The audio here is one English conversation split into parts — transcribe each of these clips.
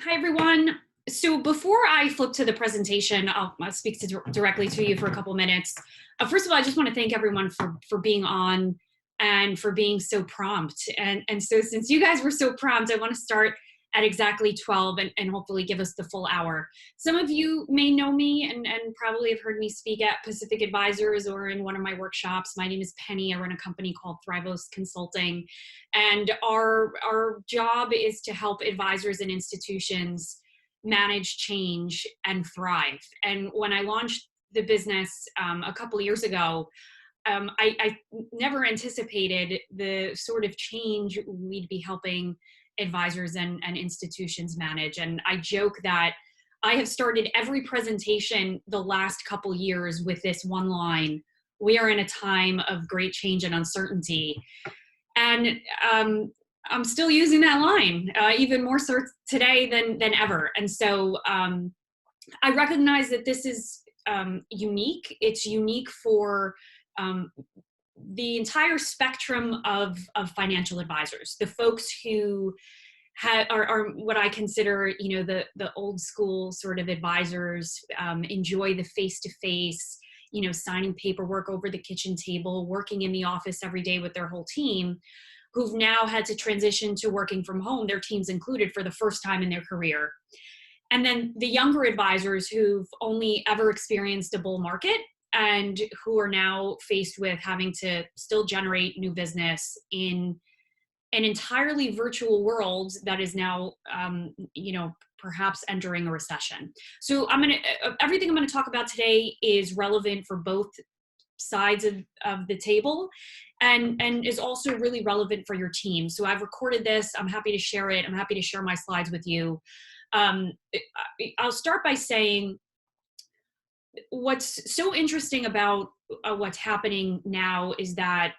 Hi, everyone. So before I flip to the presentation, I'll speak directly to you for a couple minutes. First of all, I just want to thank everyone for being on and for being so prompt. And so since you guys were so prompt, I want to start at exactly 12 and hopefully give us the full hour. Some of you may know me and probably have heard me speak at Pacific Advisors or in one of my workshops. My name is Penny. I run a company called Thrivos Consulting. And our job is to help advisors and institutions manage change and thrive. And when I launched the business a couple of years ago, I never anticipated the sort of change we'd be helping advisors and institutions manage. And I joke that I have started every presentation the last couple years with this one line: we are in a time of great change and uncertainty. And I'm still using that line, even more so today than ever. And so I recognize that this is unique. It's unique for um, the entire spectrum of financial advisors, the folks who are what I consider, the old school sort of advisors, enjoy the face to face, signing paperwork over the kitchen table, working in the office every day with their whole team, who've now had to transition to working from home, their teams included, for the first time in their career. And then the younger advisors who've only ever experienced a bull market and who are now faced with having to still generate new business in an entirely virtual world that is now, perhaps entering a recession. So everything I'm going to talk about today is relevant for both sides of the table and is also really relevant for your team. So I've recorded this. I'm happy to share it. I'm happy to share my slides with you. I'll start by saying what's so interesting about what's happening now is that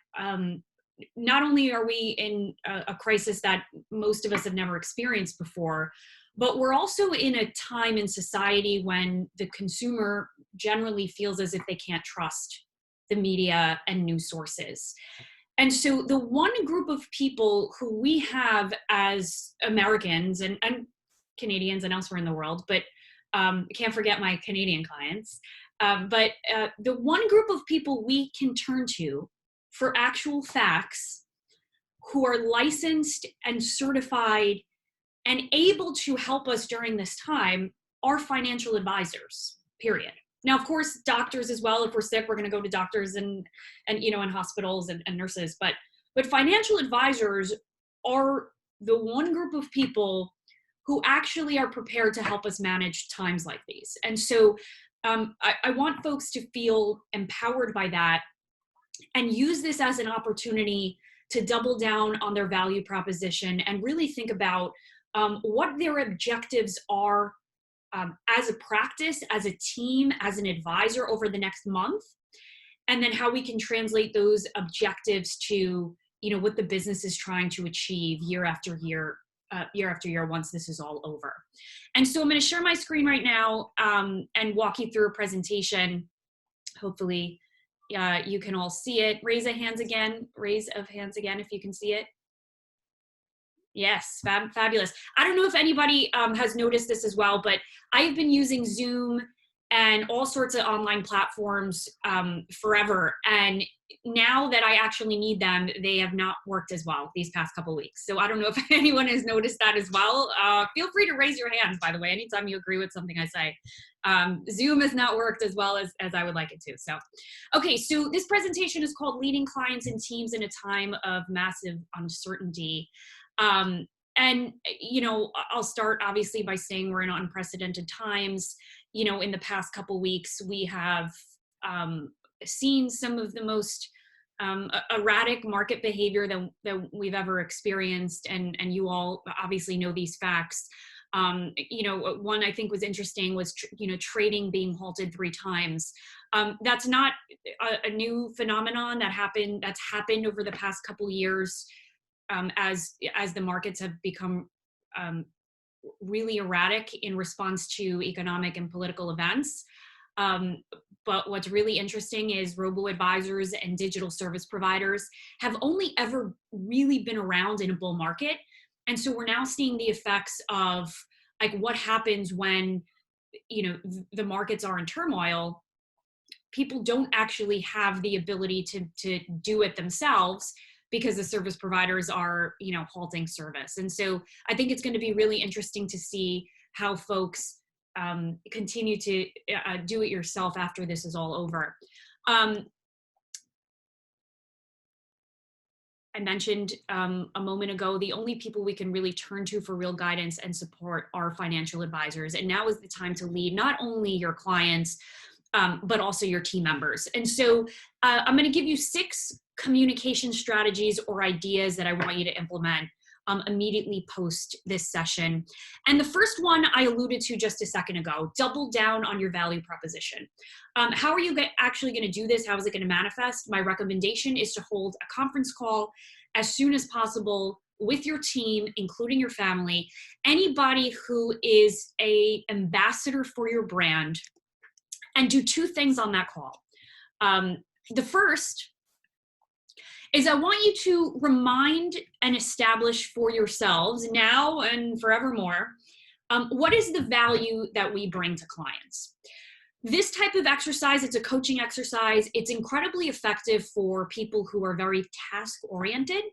not only are we in a crisis that most of us have never experienced before, but we're also in a time in society when the consumer generally feels as if they can't trust the media and news sources. And so the one group of people who we have as Americans and Canadians and elsewhere in the world, but can't forget my Canadian clients, but the one group of people we can turn to for actual facts, who are licensed and certified and able to help us during this time, are financial advisors, period. Now, of course, doctors as well. If we're sick, we're going to go to doctors and hospitals and nurses. But financial advisors are the one group of people who actually are prepared to help us manage times like these. And so I want folks to feel empowered by that and use this as an opportunity to double down on their value proposition and really think about what their objectives are as a practice, as a team, as an advisor over the next month, and then how we can translate those objectives to what the business is trying to achieve year after year once this is all over. And so I'm going to share my screen right now and walk you through a presentation. Hopefully you can all see it. Raise of hands again if you can see it. Yes, fabulous. I don't know if anybody has noticed this as well, but I've been using Zoom and all sorts of online platforms forever. And now that I actually need them, they have not worked as well these past couple weeks. So I don't know if anyone has noticed that as well. Feel free to raise your hands, by the way, anytime you agree with something I say. Zoom has not worked as well as I would like it to. So, okay, so this presentation is called Leading Clients and Teams in a Time of Massive Uncertainty. And, I'll start obviously by saying we're in unprecedented times. In the past couple weeks, we have seen some of the most erratic market behavior that we've ever experienced. And you all obviously know these facts. One I think was interesting was, trading being halted 3 times. That's not a new phenomenon that's happened over the past couple years. As the markets have become really erratic in response to economic and political events. But what's really interesting is robo-advisors and digital service providers have only ever really been around in a bull market. And so we're now seeing the effects of like what happens when, you know, the markets are in turmoil. People don't actually have the ability to do it themselves because the service providers are, you know, halting service. And so I think it's going to be really interesting to see how folks continue to do it yourself after this is all over. I mentioned a moment ago, the only people we can really turn to for real guidance and support are financial advisors. And now is the time to lead not only your clients, but also your team members. And so I'm going to give you 6 communication strategies or ideas that I want you to implement immediately post this session. And the first one I alluded to just a second ago: double down on your value proposition. How are you actually going to do this? How is it going to manifest? My recommendation is to hold a conference call as soon as possible with your team, including your family, anybody who is an ambassador for your brand, and do 2 things on that call. The first is I want you to remind and establish for yourselves now and forevermore, what is the value that we bring to clients? This type of exercise, it's a coaching exercise. It's incredibly effective for people who are very task-oriented.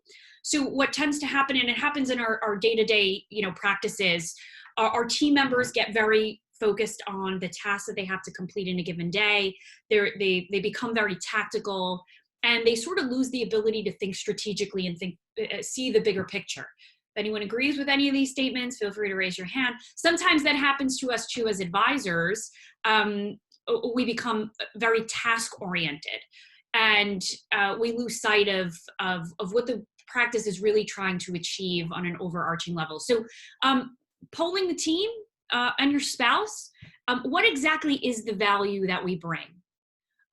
So what tends to happen, and it happens in our day-to-day, you know, practices, our team members get very focused on the tasks that they have to complete in a given day. They become very tactical, and they sort of lose the ability to think strategically and see the bigger picture. If anyone agrees with any of these statements, feel free to raise your hand. Sometimes that happens to us too as advisors. We become very task-oriented, and we lose sight of what the practice is really trying to achieve on an overarching level. So polling the team and your spouse, what exactly is the value that we bring?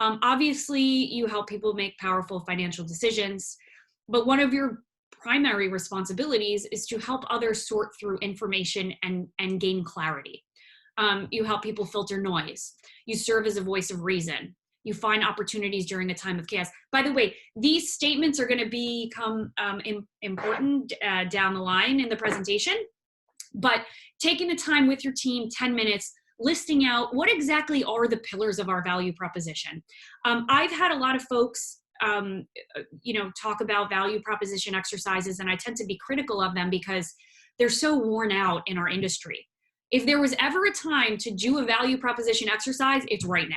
Obviously, you help people make powerful financial decisions, but one of your primary responsibilities is to help others sort through information and gain clarity. You help people filter noise. You serve as a voice of reason. You find opportunities during a time of chaos. By the way, these statements are going to become important down the line in the presentation, but taking the time with your team, 10 minutes, listing out what exactly are the pillars of our value proposition. I've had a lot of folks, you know, talk about value proposition exercises, and I tend to be critical of them because they're so worn out in our industry. If there was ever a time to do a value proposition exercise, it's right now.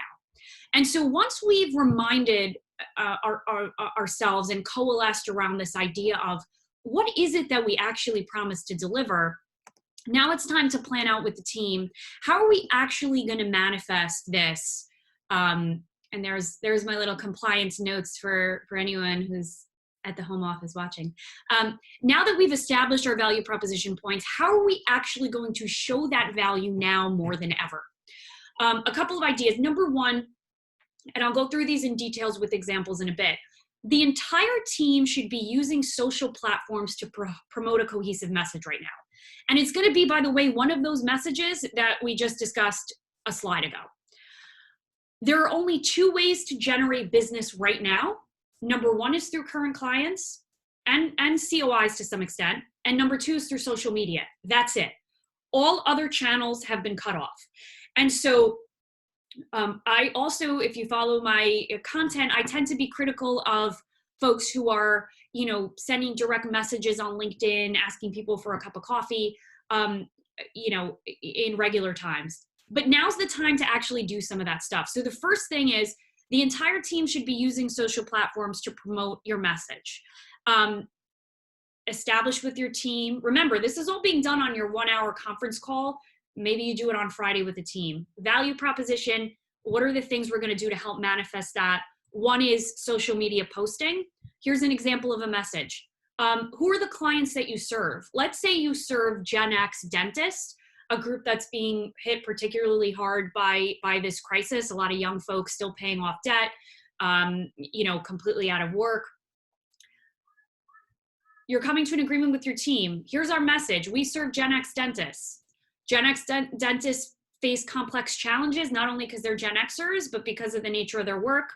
And so once we've reminded ourselves and coalesced around this idea of what is it that we actually promise to deliver, now it's time to plan out with the team, how are we actually going to manifest this? And there's my little compliance notes for anyone who's at the home office watching. Now that we've established our value proposition points, how are we actually going to show that value now more than ever? A couple of ideas. Number one, and I'll go through these in details with examples in a bit, the entire team should be using social platforms to promote a cohesive message right now. And it's going to be, by the way, one of those messages that we just discussed a slide ago. There are only 2 ways to generate business right now. Number 1 is through current clients and COIs to some extent. And number 2 is through social media. That's it. All other channels have been cut off. And so I also, if you follow my content, I tend to be critical of folks who are, you know, sending direct messages on LinkedIn, asking people for a cup of coffee, you know, in regular times. But now's the time to actually do some of that stuff. So the first thing is the entire team should be using social platforms to promote your message. Establish with your team. Remember, this is all being done on your 1-hour conference call. Maybe you do it on Friday with the team. Value proposition. What are the things we're going to do to help manifest that? One is social media posting. Here's an example of a message. Who are the clients that you serve? Let's say you serve Gen X dentists, a group that's being hit particularly hard by this crisis. A lot of young folks still paying off debt, you know, completely out of work. You're coming to an agreement with your team. Here's our message. We serve Gen X dentists. Gen X dentists face complex challenges, not only because they're Gen Xers, but because of the nature of their work.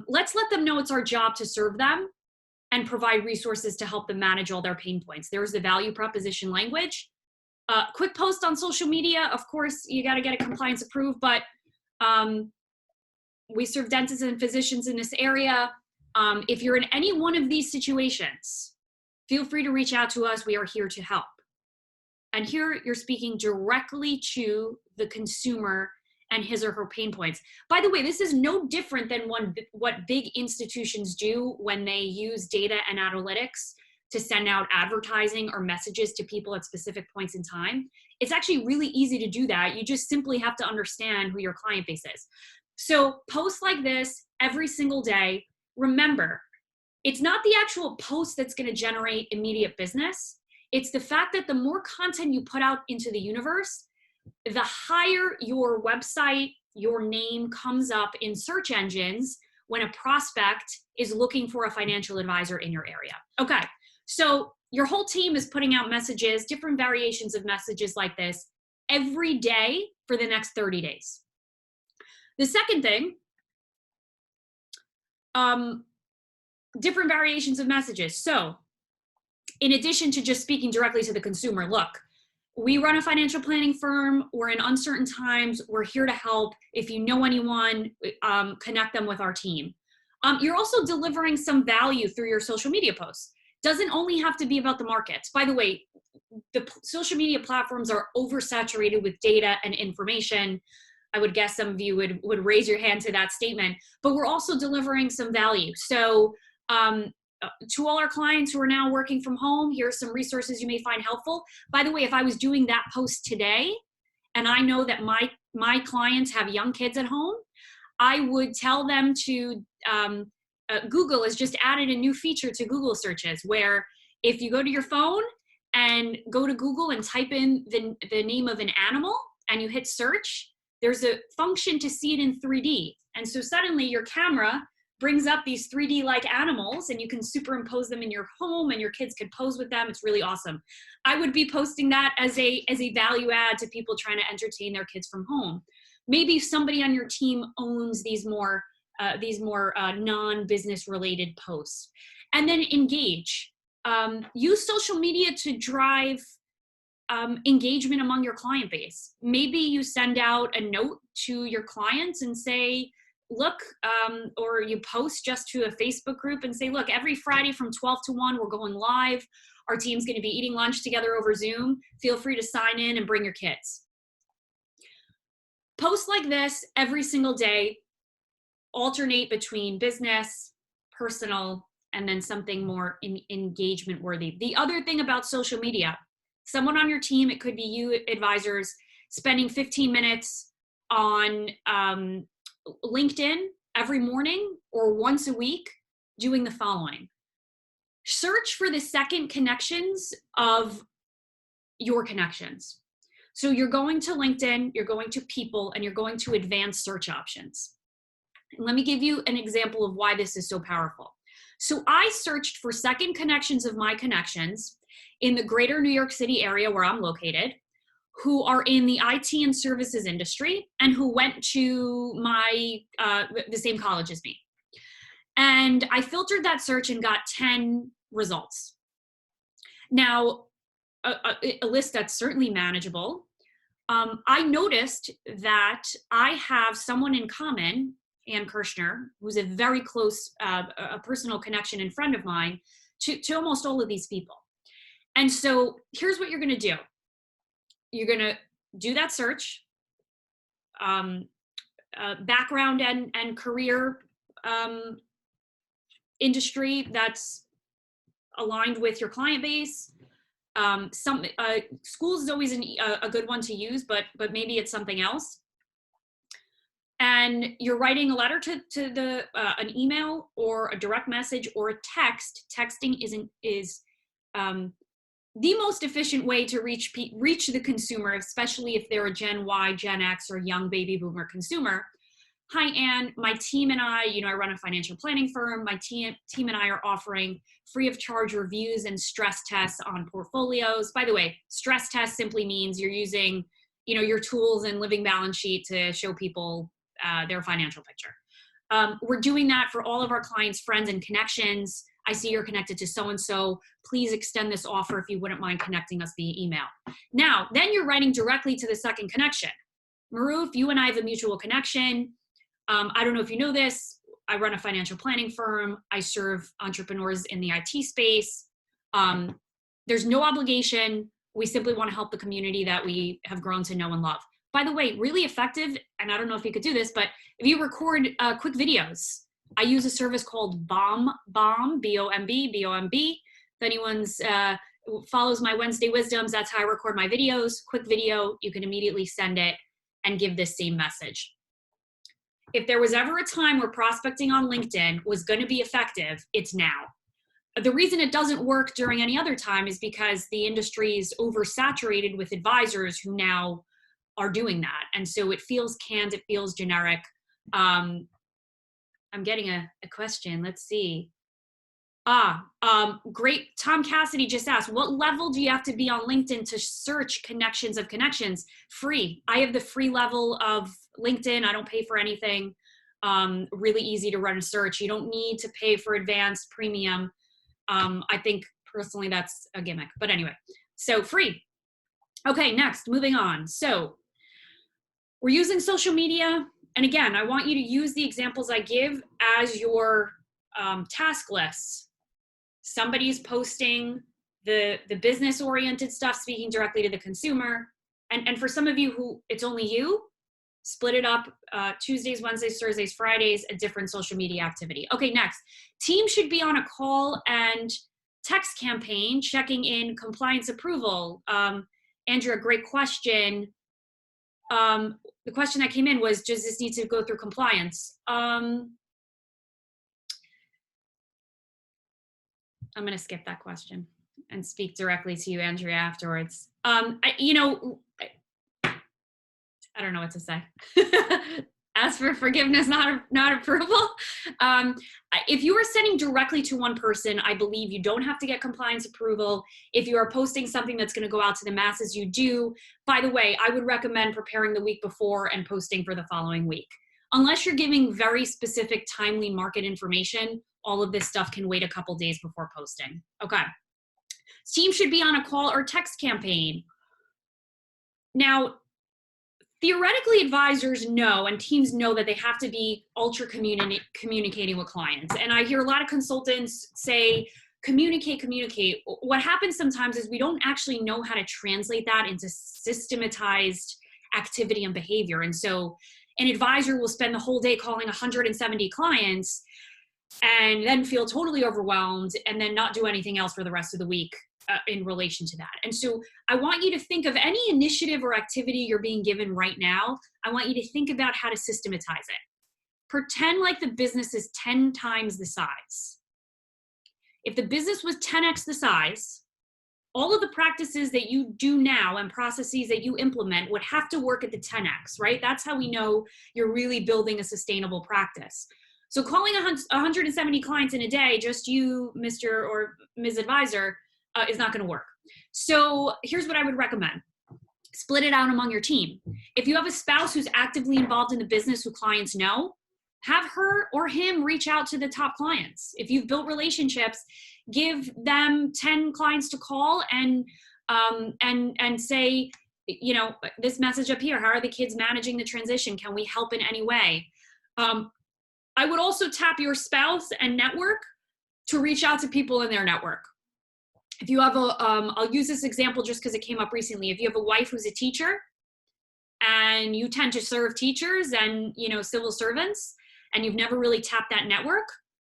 Let's let them know it's our job to serve them and provide resources to help them manage all their pain points. There's the value proposition language. Quick post on social media. Of course, you got to get it compliance approved, but we serve dentists and physicians in this area. If you're in any one of these situations, feel free to reach out to us. We are here to help. And here you're speaking directly to the consumer and his or her pain points. By the way, this is no different than what big institutions do when they use data and analytics to send out advertising or messages to people at specific points in time. It's actually really easy to do that. You just simply have to understand who your client base is. So posts like this every single day. Remember, it's not the actual post that's going to generate immediate business. It's the fact that the more content you put out into the universe, the higher your website, your name comes up in search engines when a prospect is looking for a financial advisor in your area. Okay, so your whole team is putting out messages, different variations of messages like this every day for the next 30 days. The second thing, different variations of messages. So in addition to just speaking directly to the consumer, look, we run a financial planning firm. We're in uncertain times. We're here to help. If you know anyone, connect them with our team. You're also delivering some value through your social media posts. Doesn't only have to be about the markets. By the way, the social media platforms are oversaturated with data and information. I would guess some of you would raise your hand to that statement, but we're also delivering some value. So to all our clients who are now working from home, here are some resources you may find helpful. By the way, if I was doing that post today, and I know that my clients have young kids at home, I would tell them to, Google has just added a new feature to Google searches where if you go to your phone and go to Google and type in the name of an animal and you hit search, there's a function to see it in 3D. And so suddenly your camera brings up these 3D like animals and you can superimpose them in your home and your kids can pose with them. It's really awesome. I would be posting that as a value add to people trying to entertain their kids from home. Maybe somebody on your team owns these more non-business related posts. And then engage. Use social media to drive engagement among your client base. Maybe you send out a note to your clients and say, look, or you post just to a Facebook group and say, look, every Friday from 12 to 1, we're going live. Our team's going to be eating lunch together over Zoom. Feel free to sign in and bring your kids. Posts like this every single day, alternate between business, personal, and then something more engagement worthy. The other thing about social media, someone on your team, it could be you advisors, spending 15 minutes on LinkedIn every morning or once a week doing the following. Search for the second connections of your connections. So you're going to LinkedIn, you're going to people, and you're going to advanced search options. And let me give you an example of why this is so powerful. So I searched for second connections of my connections in the greater New York City area where I'm located, who are in the IT and services industry and who went to the same college as me. And I filtered that search and got 10 results. Now, a list that's certainly manageable. I noticed that I have someone in common, Ann Kirshner, who's a very close, a personal connection and friend of mine, to almost all of these people. And so here's what you're going to do. You're going to do that search, background and career industry that's aligned with your client base. Schools is always a good one to use, but maybe it's something else. And you're writing a letter to an email or a direct message or a text. Texting is the most efficient way to reach the consumer, especially if they're a Gen Y, Gen X, or young baby boomer consumer. Hi, Ann. My team and I run a financial planning firm. My team and I are offering free of charge reviews and stress tests on portfolios. By the way, stress test simply means you're using, your tools and living balance sheet to show people their financial picture. We're doing that for all of our clients, friends, and connections. I see you're connected to so-and-so. Please extend this offer if you wouldn't mind connecting us via email. Now, then you're writing directly to the second connection. Maruf, you and I have a mutual connection. I don't know if you know this. I run a financial planning firm. I serve entrepreneurs in the IT space. There's no obligation. We simply want to help the community that we have grown to know and love. By the way, really effective, and I don't know if you could do this, but if you record quick videos, I use a service called BombB, B-O-M-B. If anyone's follows my Wednesday Wisdoms, that's how I record my videos. Quick video, you can immediately send it and give this same message. If there was ever a time where prospecting on LinkedIn was going to be effective, it's now. The reason it doesn't work during any other time is because the industry is oversaturated with advisors who now are doing that. And so it feels canned, it feels generic. I'm getting a question. Let's see. Great. Tom Cassidy just asked, what level do you have to be on LinkedIn to search connections of connections? Free. I have the free level of LinkedIn. I don't pay for anything. Really easy to run a search. You don't need to pay for advanced premium. I think personally that's a gimmick, but anyway, so free. Okay, next, moving on. So we're using social media. And again, I want you to use the examples I give as your task lists. Somebody's posting the business-oriented stuff, speaking directly to the consumer. And for some of you who it's only you, split it up, Tuesdays, Wednesdays, Thursdays, Fridays, a different social media activity. Okay, next. Team should be on a call and text campaign, checking in compliance approval. Andrea, great question. The question that came in was, does this need to go through compliance? I'm going to skip that question and speak directly to you, Andrea, afterwards. I don't know what to say. Ask for forgiveness, not approval. If you are sending directly to one person, I believe you don't have to get compliance approval. If you are posting something that's going to go out to the masses, you do. By the way, I would recommend preparing the week before and posting for the following week. Unless you're giving very specific, timely market information, all of this stuff can wait a couple days before posting. Okay. Team should be on a call or text campaign. Now, theoretically, advisors know and teams know that they have to be ultra communicating with clients. And I hear a lot of consultants say, communicate. What happens sometimes is we don't actually know how to translate that into systematized activity and behavior. And so an advisor will spend the whole day calling 170 clients and then feel totally overwhelmed and then not do anything else for the rest of the week in relation to that. And so I want you to think of any initiative or activity you're being given right now. I want you to think about how to systematize it. Pretend like the business is 10 times the size. If the business was 10x the size, all of the practices that you do now and processes that you implement would have to work at the 10x, right? That's how we know you're really building a sustainable practice. So calling 170 clients in a day, just you, Mr. or Ms. Advisor, is not going to work. So here's what I would recommend. Split it out among your team. If you have a spouse who's actively involved in the business who clients know, have her or him reach out to the top clients. If you've built relationships, give them 10 clients to call and say, you know, this message up here, how are the kids managing the transition? Can we help in any way? I would also tap your spouse and network to reach out to people in their network. If you have I'll use this example just because it came up recently. If you have a wife who's a teacher and you tend to serve teachers and, you know, civil servants, and you've never really tapped that network,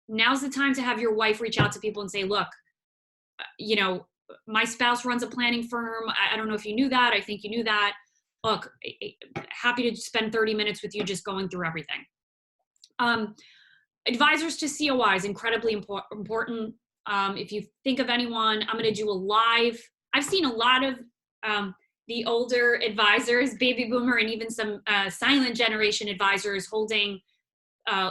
now's the time to have your wife reach out to people and say, look, you know, my spouse runs a planning firm. I don't know if you knew that. I think you knew that. Look, happy to spend 30 minutes with you just going through everything. Advisors to COIs, incredibly important. If you think of anyone, I'm going to do a live. I've seen a lot of the older advisors, baby boomer, and even some silent generation advisors holding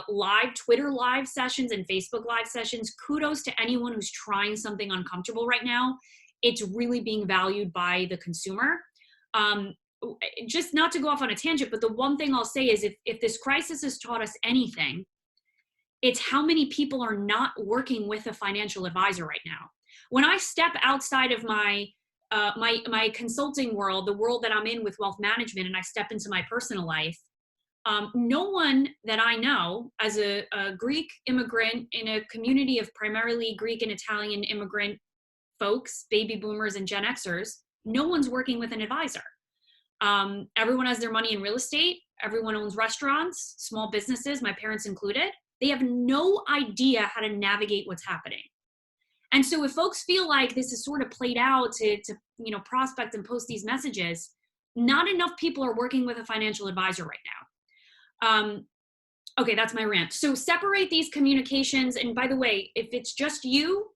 live Twitter live sessions and Facebook live sessions. Kudos to anyone who's trying something uncomfortable right now. It's really being valued by the consumer. Just not to go off on a tangent, but the one thing I'll say is if this crisis has taught us anything, It's how many people are not working with a financial advisor right now. When I step outside of my consulting world, the world that I'm in with wealth management, and I step into my personal life, no one that I know as a Greek immigrant in a community of primarily Greek and Italian immigrant folks, baby boomers and Gen Xers, no one's working with an advisor. Everyone has their money in real estate. Everyone owns restaurants, small businesses, my parents included. They have no idea how to navigate what's happening. And so if folks feel like this is sort of played out to prospect and post these messages, not enough people are working with a financial advisor right now. Okay, that's my rant. So separate these communications. And by the way, if it's just you,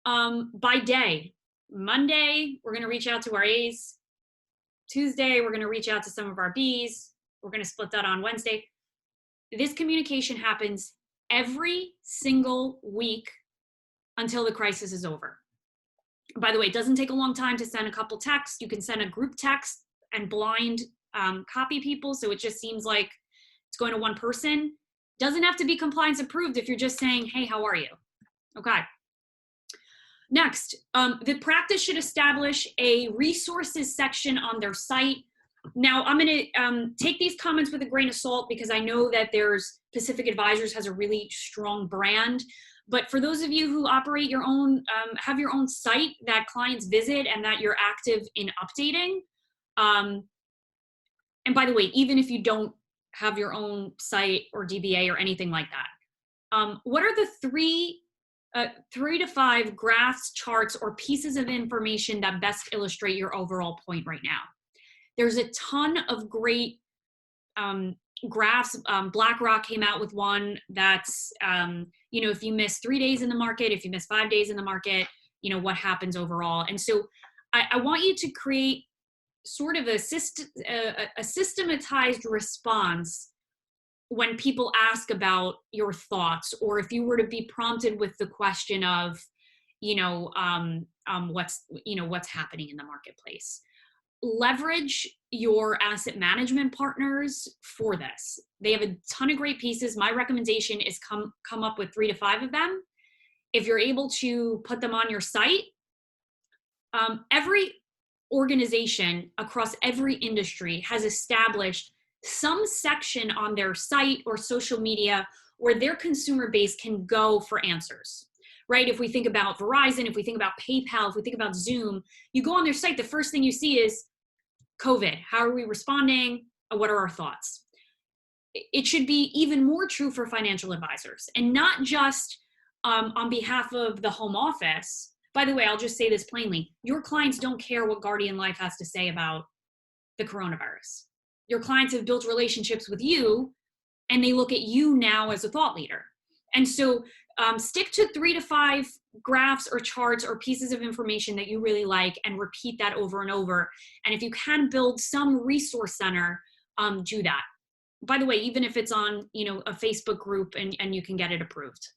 by day, Monday, we're going to reach out to our A's. Tuesday, we're going to reach out to some of our B's. We're going to split that on Wednesday. This communication happens every single week until the crisis is over. By the way, it doesn't take a long time to send a couple texts. You can send a group text and blind copy people. So it just seems like it's going to one person. Doesn't have to be compliance approved if you're just saying, hey, how are you? Okay. Next, the practice should establish a resources section on their site. Now, I'm going to take these comments with a grain of salt because I know that there's Pacific Advisors has a really strong brand. But for those of you who operate your own, have your own site that clients visit and that you're active in updating. And by the way, even if you don't have your own site or DBA or anything like that, what are the three to five graphs, charts, or pieces of information that best illustrate your overall point right now? There's a ton of great graphs. BlackRock came out with one that's, if you miss 3 days in the market, if you miss 5 days in the market, what happens overall. And so I want you to create sort of a systematized response when people ask about your thoughts, or if you were to be prompted with the question of, what's happening in the marketplace. Leverage your asset management partners for this. They have a ton of great pieces. My recommendation is come up with 3 to 5 of them. If you're able to put them on your site, every organization across every industry has established some section on their site or social media where their consumer base can go for answers, right? If we think about Verizon, if we think about PayPal, if we think about Zoom, you go on their site, the first thing you see is COVID. How are we responding? What are our thoughts? It should be even more true for financial advisors, and not just on behalf of the home office. By the way, I'll just say this plainly. Your clients don't care what Guardian Life has to say about the coronavirus. Your clients have built relationships with you, and they look at you now as a thought leader. And so stick to 3 to 5 graphs or charts or pieces of information that you really like, and repeat that over and over. And if you can build some resource center, do that. By the way, even if it's on a Facebook group and you can get it approved.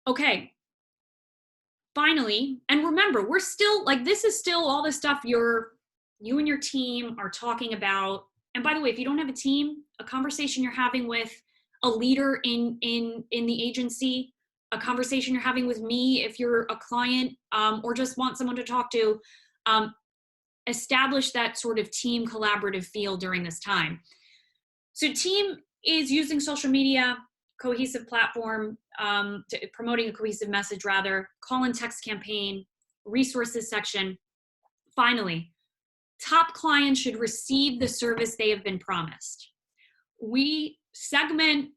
Okay. Finally, and remember, we're still this is still all the stuff you and your team are talking about. And by the way, if you don't have a team, a conversation you're having with a leader in the agency, a conversation you're having with me if you're a client, or just want someone to talk to, establish that sort of team collaborative feel during this time. So team is using social media, cohesive platform, promoting a cohesive message rather, call and text campaign, resources section. Finally, top clients should receive the service they have been promised. We segment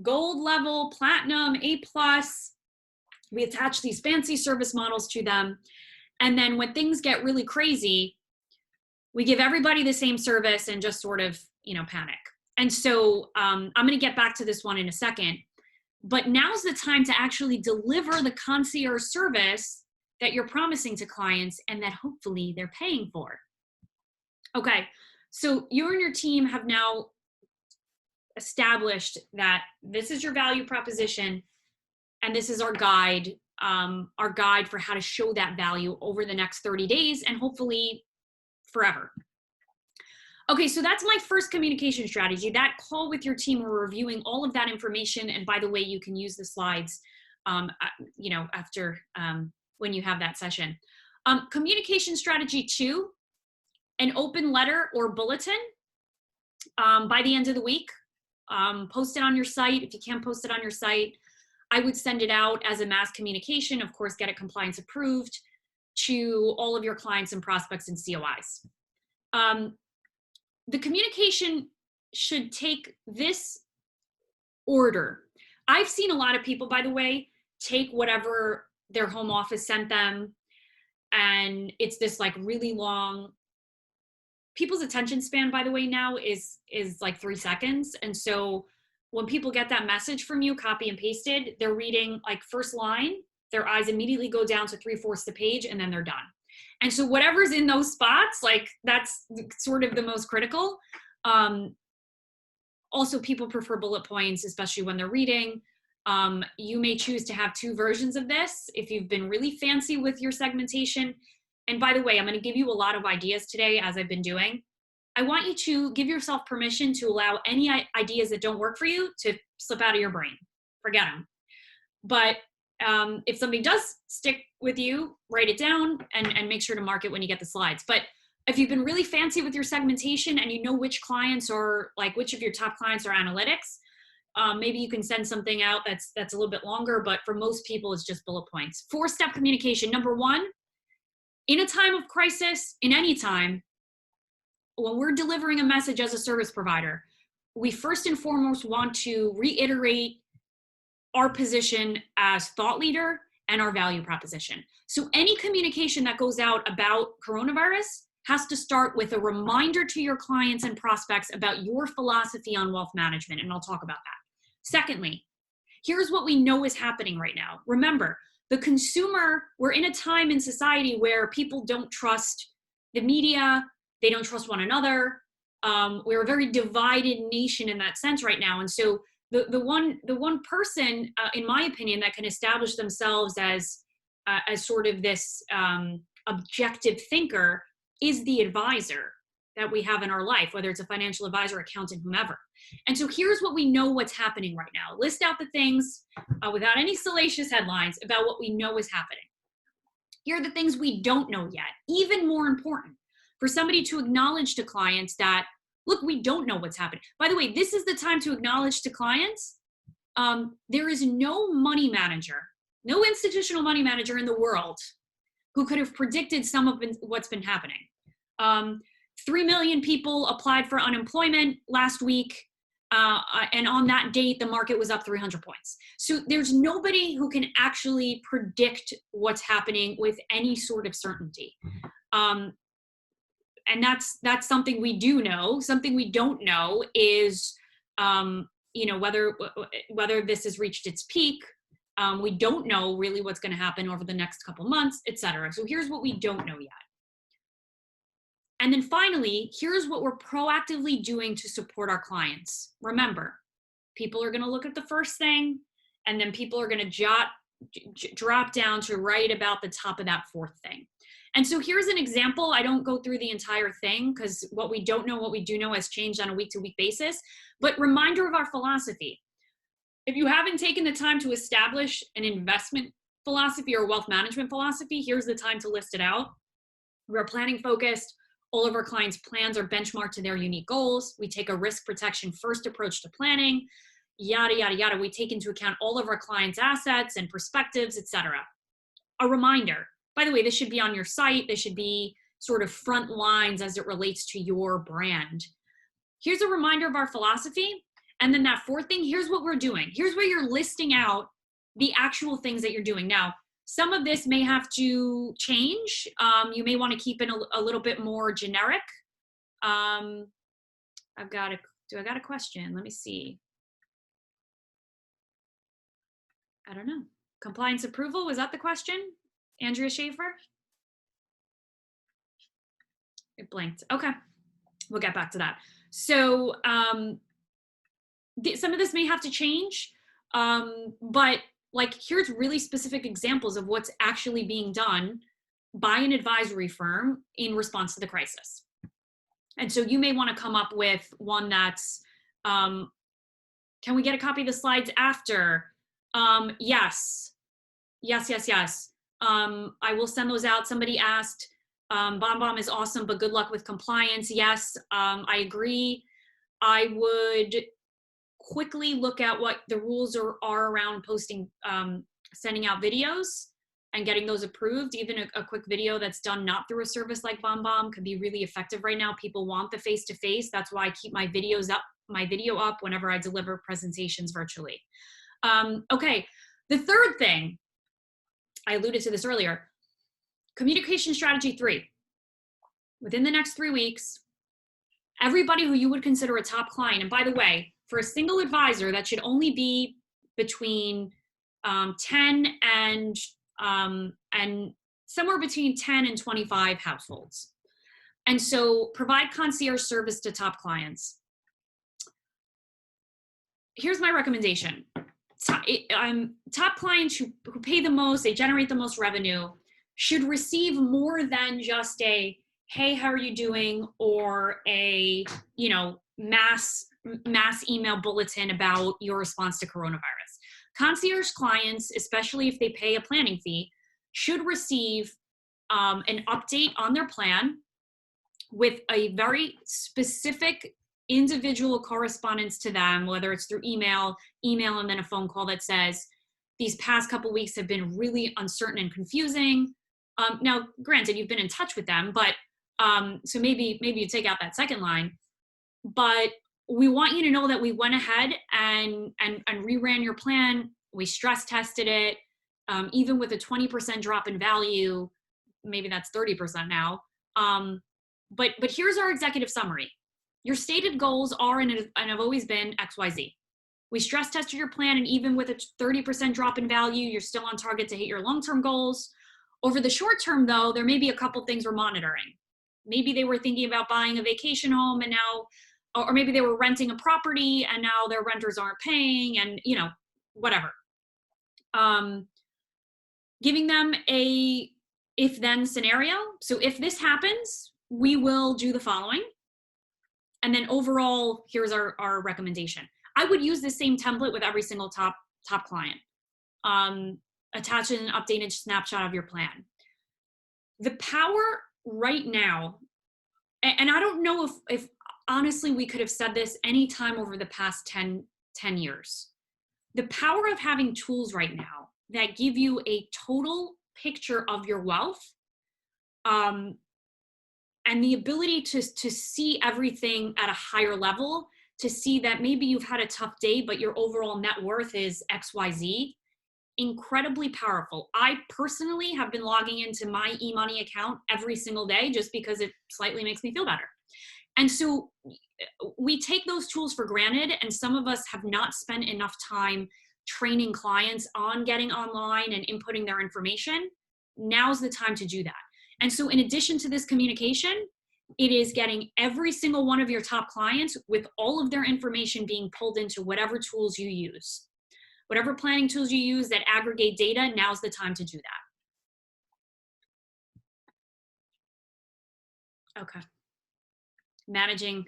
gold level, platinum, A+. We attach these fancy service models to them. And then when things get really crazy, we give everybody the same service and just sort of, panic. And so I'm going to get back to this one in a second. But now's the time to actually deliver the concierge service that you're promising to clients and that hopefully they're paying for. Okay, so you and your team have now established that this is your value proposition, and this is our guide for how to show that value over the next 30 days and hopefully forever. Okay, so that's my first communication strategy. That call with your team, we're reviewing all of that information. And by the way, you can use the slides, after when you have that session. Communication strategy 2, an open letter or bulletin by the end of the week. Post it on your site. If you can't post it on your site, I would send it out as a mass communication, of course, get it compliance approved, to all of your clients and prospects and COIs. The communication should take this order. I've seen a lot of people, by the way, take whatever their home office sent them, and it's this like really long. People's attention span, by the way, now is like 3 seconds. And so when people get that message from you, copy and pasted, they're reading like first line, their eyes immediately go down to 3/4 the page, and then they're done. And so whatever's in those spots, like that's sort of the most critical. Also, people prefer bullet points, especially when they're reading. You may choose to have 2 versions of this if you've been really fancy with your segmentation. And by the way, I'm going to give you a lot of ideas today, as I've been doing. I want you to give yourself permission to allow any ideas that don't work for you to slip out of your brain. Forget them. But if something does stick with you, write it down and make sure to mark it when you get the slides. But if you've been really fancy with your segmentation and you know which clients, or like which of your top clients are analytics, maybe you can send something out that's a little bit longer, but for most people, it's just bullet points. 4-step communication. Number 1, in a time of crisis, in any time, when we're delivering a message as a service provider, we first and foremost want to reiterate our position as thought leader and our value proposition. So any communication that goes out about coronavirus has to start with a reminder to your clients and prospects about your philosophy on wealth management, and I'll talk about that. Secondly, here's what we know is happening right now. Remember, the consumer, we're in a time in society where people don't trust the media, they don't trust one another. We're a very divided nation in that sense right now. And so the one person, in my opinion, that can establish themselves as sort of this objective thinker is the advisor that we have in our life, whether it's a financial advisor, accountant, whomever. And so here's what we know what's happening right now. List out the things without any salacious headlines about what we know is happening. Here are the things we don't know yet. Even more important, for somebody to acknowledge to clients that, look, we don't know what's happening. By the way, this is the time to acknowledge to clients, there is no money manager, no institutional money manager in the world who could have predicted some of what's been happening. 3 million people applied for unemployment last week. And on that date, the market was up 300 points. So there's nobody who can actually predict what's happening with any sort of certainty. And that's something we do know. Something we don't know is, whether this has reached its peak. We don't know really what's going to happen over the next couple months, et cetera. So here's what we don't know yet. And then finally, here's what we're proactively doing to support our clients. Remember, people are going to look at the first thing, and then people are going to drop down to right about the top of that 4th thing. And so here's an example. I don't go through the entire thing because what we don't know, what we do know has changed on a week-to-week basis. But reminder of our philosophy. If you haven't taken the time to establish an investment philosophy or wealth management philosophy, here's the time to list it out. We're planning focused. All of our clients' plans are benchmarked to their unique goals. We take a risk protection first approach to planning, yada, yada, yada. We take into account all of our clients' assets and perspectives, et cetera. A reminder, by the way, this should be on your site. This should be sort of front lines as it relates to your brand. Here's a reminder of our philosophy. And then that 4th thing, here's what we're doing. Here's where you're listing out the actual things that you're doing. Now, some of this may have to change. You may want to keep it a little bit more generic. Do I got a question? Let me see. I don't know. Compliance approval, was that the question? Andrea Schaefer? It blanked. Okay, we'll get back to that. So some of this may have to change, but like here's really specific examples of what's actually being done by an advisory firm in response to the crisis. And so you may want to come up with one that's, um, can we get a copy of the slides after? Yes, yes, yes, yes. I will send those out. Somebody asked, BombBomb is awesome, but good luck with compliance. Yes, I agree. I would quickly look at what the rules are around posting, sending out videos and getting those approved. Even a quick video that's done not through a service like BombBomb could be really effective right now. People want the face-to-face. That's why I keep my video up whenever I deliver presentations virtually. Okay, the third thing, I alluded to this earlier, communication strategy 3. Within the next 3 weeks, everybody who you would consider a top client, and by the way, for a single advisor, that should only be between 10 and somewhere between 10 and 25 households. And so provide concierge service to top clients. Here's my recommendation. Top clients who pay the most, they generate the most revenue, should receive more than just a, hey, how are you doing? Or a, mass email bulletin about your response to coronavirus. Concierge clients, especially if they pay a planning fee, should receive an update on their plan with a very specific individual correspondence to them, whether it's through email, and then a phone call that says, these past couple weeks have been really uncertain and confusing. Now, granted, you've been in touch with them, but so maybe you take out that second line, but we want you to know that we went ahead and reran your plan. We stress tested it, even with a 20% drop in value, maybe that's 30% now. But here's our executive summary. Your stated goals are and have always been XYZ. We stress tested your plan, and even with a 30% drop in value, you're still on target to hit your long-term goals. Over the short term, though, there may be a couple things we're monitoring. Maybe they were thinking about buying a vacation home and now, or maybe they were renting a property and now their renters aren't paying, and whatever. Giving them a if-then scenario. So if this happens, we will do the following. And then overall, here's our recommendation. I would use the same template with every single top client. Attach an updated snapshot of your plan. The power right now, and I don't know if honestly we could have said this any time over the past 10 years. The power of having tools right now that give you a total picture of your wealth, and the ability to see everything at a higher level, to see that maybe you've had a tough day, but your overall net worth is XYZ, incredibly powerful. I personally have been logging into my eMoney account every single day just because it slightly makes me feel better. And so we take those tools for granted, and some of us have not spent enough time training clients on getting online and inputting their information. Now's the time to do that. And so in addition to this communication, it is getting every single one of your top clients with all of their information being pulled into whatever tools you use. Whatever planning tools you use that aggregate data, now's the time to do that. Okay. Managing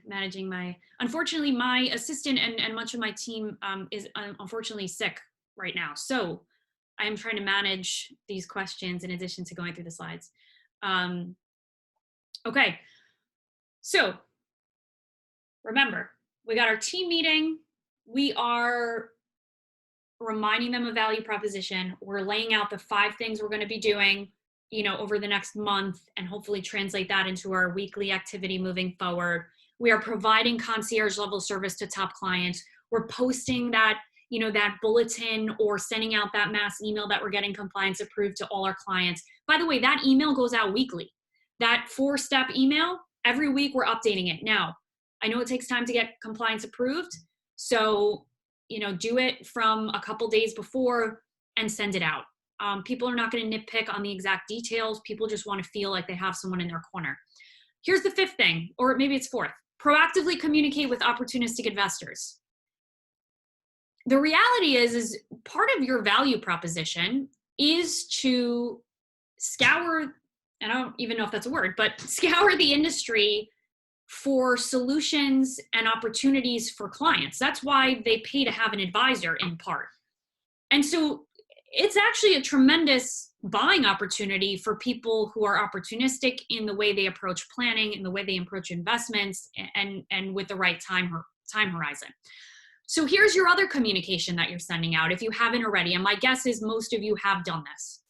unfortunately, my assistant and much of my team is unfortunately sick right now. So I am trying to manage these questions in addition to going through the slides. Okay. So remember, we got our team meeting. We are reminding them of value proposition. We're laying out the 5 things we're going to be doing, over the next month, and hopefully translate that into our weekly activity moving forward. We are providing concierge level service to top clients. We're posting that, that bulletin or sending out that mass email that we're getting compliance approved to all our clients. By the way, that email goes out weekly. That 4-step email, every week we're updating it. Now, I know it takes time to get compliance approved. So, do it from a couple days before and send it out. People are not going to nitpick on the exact details. People just want to feel like they have someone in their corner. Here's the 5th thing, or maybe it's 4th. Proactively communicate with opportunistic investors. The reality is part of your value proposition is to scour, and I don't even know if that's a word, but scour the industry for solutions and opportunities for clients. That's why they pay to have an advisor in part. And so it's actually a tremendous buying opportunity for people who are opportunistic in the way they approach planning, in the way they approach investments, and with the right time horizon. So here's your other communication that you're sending out if you haven't already. And my guess is most of you have done this.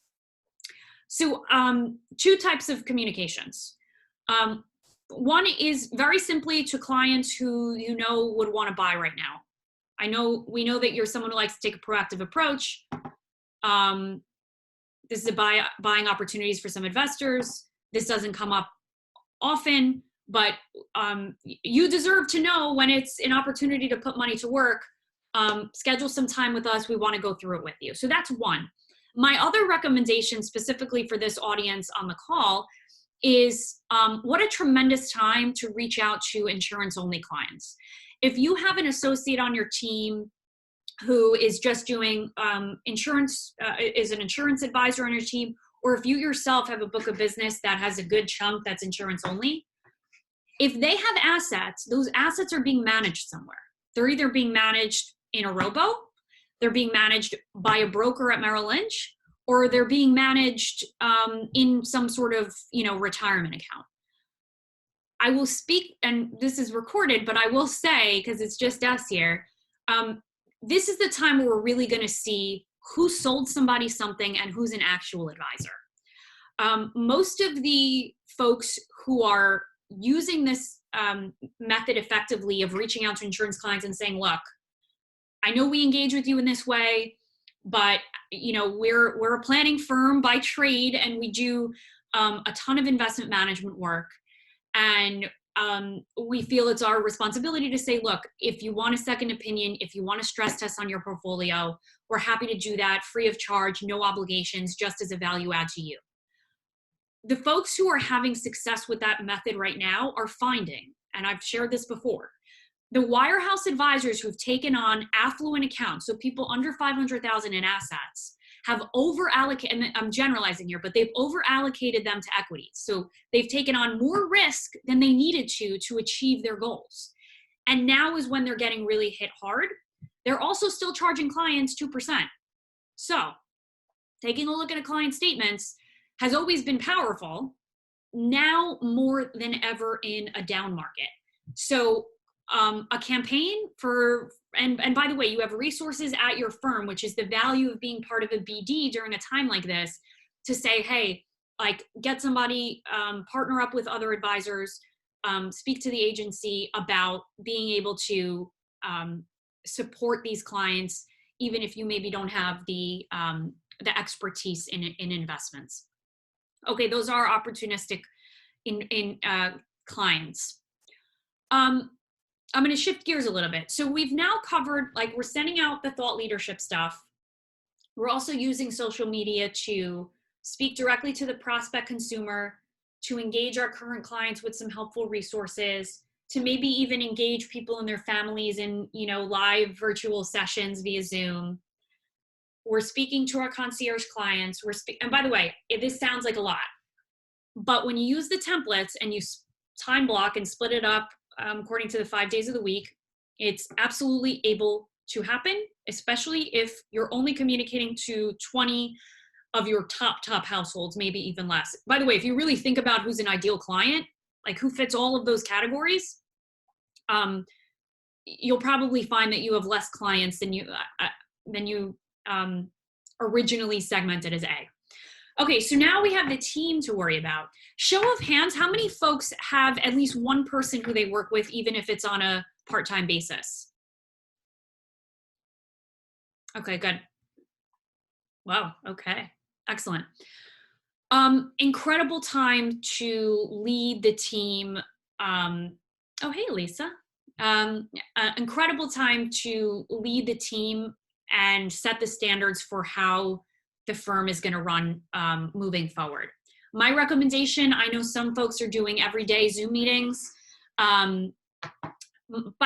So two types of communications. One is very simply to clients who you know would want to buy right now. We know that you're someone who likes to take a proactive approach. This is buying opportunities for some investors. This doesn't come up often, but you deserve to know when it's an opportunity to put money to work. Schedule some time with us. We want to go through it with you. So that's one. My other recommendation specifically for this audience on the call is what a tremendous time to reach out to insurance-only clients. If you have an associate on your team who is just doing insurance, is an insurance advisor on your team, or if you yourself have a book of business that has a good chunk that's insurance only, if they have assets, those assets are being managed somewhere. They're either being managed in a robo, they're being managed by a broker at Merrill Lynch, or they're being managed in some sort of, retirement account. I will speak, and this is recorded, but I will say, because it's just us here, this is the time where we're really going to see who sold somebody something and who's an actual advisor. Most of the folks who are using this method effectively of reaching out to insurance clients and saying, look, I know we engage with you in this way, but we're a planning firm by trade, and we do a ton of investment management work. And we feel it's our responsibility to say, look, if you want a second opinion, if you want to stress test on your portfolio, we're happy to do that free of charge, no obligations, just as a value add to you. The folks who are having success with that method right now are finding, and I've shared this before, the wirehouse advisors who've taken on affluent accounts, so people under 500,000 in assets, have over-allocated, and I'm generalizing here, but they've over-allocated them to equities. So they've taken on more risk than they needed to achieve their goals. And now is when they're getting really hit hard. They're also still charging clients 2%. So taking a look at a client's statements has always been powerful, now more than ever in a down market. So a campaign for, and by the way, you have resources at your firm, which is the value of being part of a BD during a time like this, to say, hey, like, get somebody, partner up with other advisors, speak to the agency about being able to support these clients, even if you maybe don't have the expertise in investments. Okay, those are opportunistic in clients. I'm going to shift gears a little bit. So we've now covered, like, we're sending out the thought leadership stuff. We're also using social media to speak directly to the prospect consumer, to engage our current clients with some helpful resources, to maybe even engage people and their families in, live virtual sessions via Zoom. We're speaking to our concierge clients. And by the way, this sounds like a lot, but when you use the templates and you time block and split it up according to the 5 days of the week, it's absolutely able to happen, especially if you're only communicating to 20 of your top households, maybe even less. By the way, if you really think about who's an ideal client, like who fits all of those categories, you'll probably find that you have less clients than you originally segmented as A. Okay, so now we have the team to worry about. Show of hands, how many folks have at least one person who they work with, even if it's on a part-time basis? Okay, good. Wow, okay, excellent. Incredible time to lead the team. Oh, hey, Lisa. Incredible time to lead the team and set the standards for how the firm is going to run moving forward. My recommendation, I know some folks are doing everyday Zoom meetings. By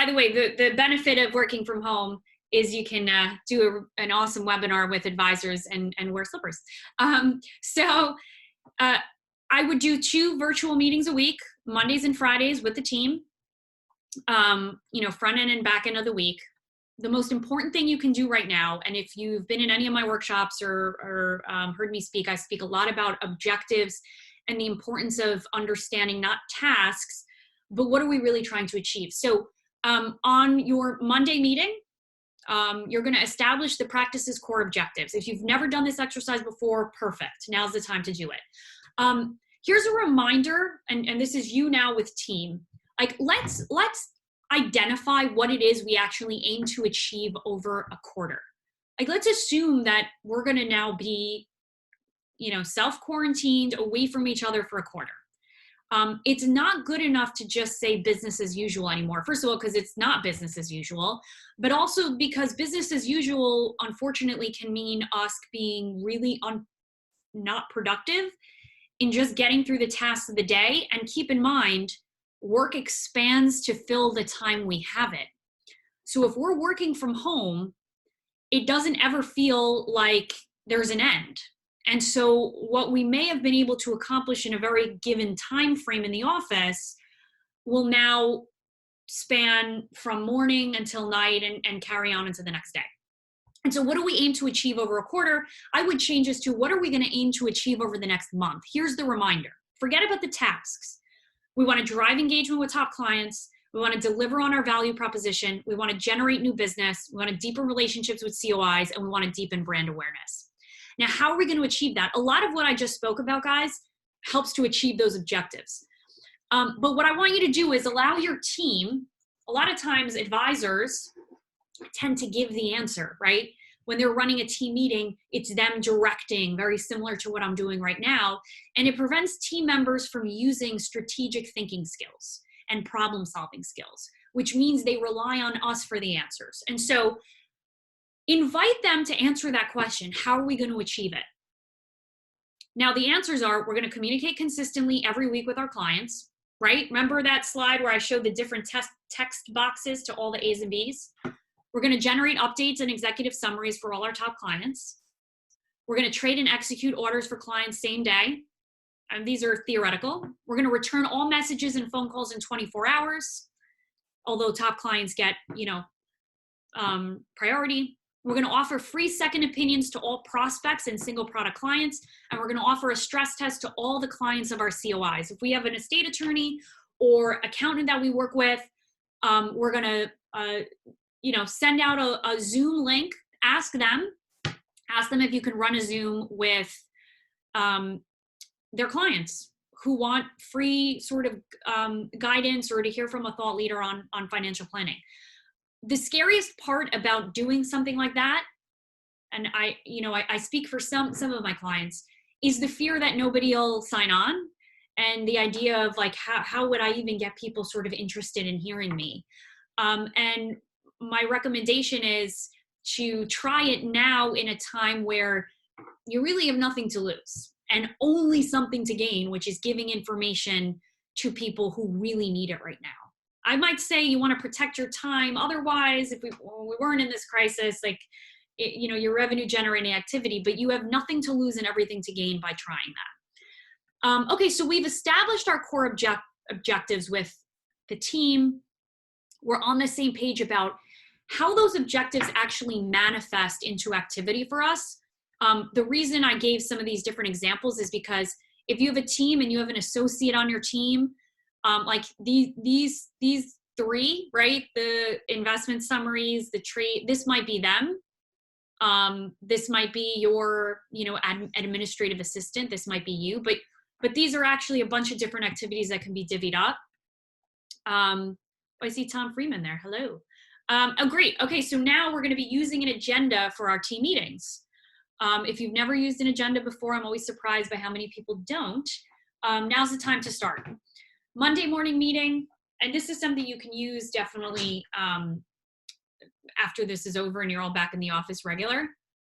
the way, the benefit of working from home is you can do an awesome webinar with advisors and wear slippers. So I would do 2 virtual meetings a week. Mondays and Fridays with the team, front end and back end of the week. The most important thing you can do right now, and if you've been in any of my workshops or heard me speak, I speak a lot about objectives and the importance of understanding not tasks, but what are we really trying to achieve. So on your Monday meeting, you're going to establish the practice's core objectives. If you've never done this exercise before, perfect. Now's the time to do it. Here's a reminder, and this is you now with team. Like, let's identify what it is we actually aim to achieve over a quarter. Like, let's assume that we're going to now be, self-quarantined away from each other for a quarter. It's not good enough to just say business as usual anymore. First of all, because it's not business as usual, but also because business as usual, unfortunately, can mean us being really not productive in just getting through the tasks of the day. And keep in mind, work expands to fill the time we have it. So if we're working from home, it doesn't ever feel like there's an end. And so what we may have been able to accomplish in a very given time frame in the office will now span from morning until night and carry on into the next day. And so what do we aim to achieve over a quarter? I would change this to what are we going to aim to achieve over the next month? Here's the reminder. Forget about the tasks. We want to drive engagement with top clients. We want to deliver on our value proposition. We want to generate new business. We want to deepen relationships with COIs, and we want to deepen brand awareness. Now, how are we going to achieve that? A lot of what I just spoke about, guys, helps to achieve those objectives. But what I want you to do is allow your team, a lot of times advisors tend to give the answer, right? When they're running a team meeting, it's them directing, very similar to what I'm doing right now. And it prevents team members from using strategic thinking skills and problem solving skills, which means they rely on us for the answers. And so invite them to answer that question. How are we going to achieve it? Now, the answers are, we're going to communicate consistently every week with our clients, right? Remember that slide where I showed the different text boxes to all the A's and B's? We're going to generate updates and executive summaries for all our top clients. We're going to trade and execute orders for clients same day. And these are theoretical. We're going to return all messages and phone calls in 24 hours, although top clients get, priority. We're going to offer free second opinions to all prospects and single product clients. And we're going to offer a stress test to all the clients of our COIs. If we have an estate attorney or accountant that we work with, we're going to, send out a Zoom link, ask them if you can run a Zoom with their clients who want free sort of guidance or to hear from a thought leader on financial planning. The scariest part about doing something like that, and I speak for some of my clients, is the fear that nobody will sign on, and the idea of like, how would I even get people sort of interested in hearing me? And my recommendation is to try it now in a time where you really have nothing to lose and only something to gain, which is giving information to people who really need it right now. I might say you want to protect your time. Otherwise, if we weren't in this crisis, your revenue generating activity, but you have nothing to lose and everything to gain by trying that. Okay, so we've established our core objectives with the team. We're on the same page about how those objectives actually manifest into activity for us. The reason I gave some of these different examples is because if you have a team and you have an associate on your team, like these three, right? The investment summaries, the trade, this might be them. This might be your, administrative assistant. This might be you, but these are actually a bunch of different activities that can be divvied up. I see Tom Freeman there. Hello. Oh, great. Okay, so now we're going to be using an agenda for our team meetings. If you've never used an agenda before, I'm always surprised by how many people don't. Now's the time to start. Monday morning meeting, and this is something you can use definitely after this is over and you're all back in the office regular.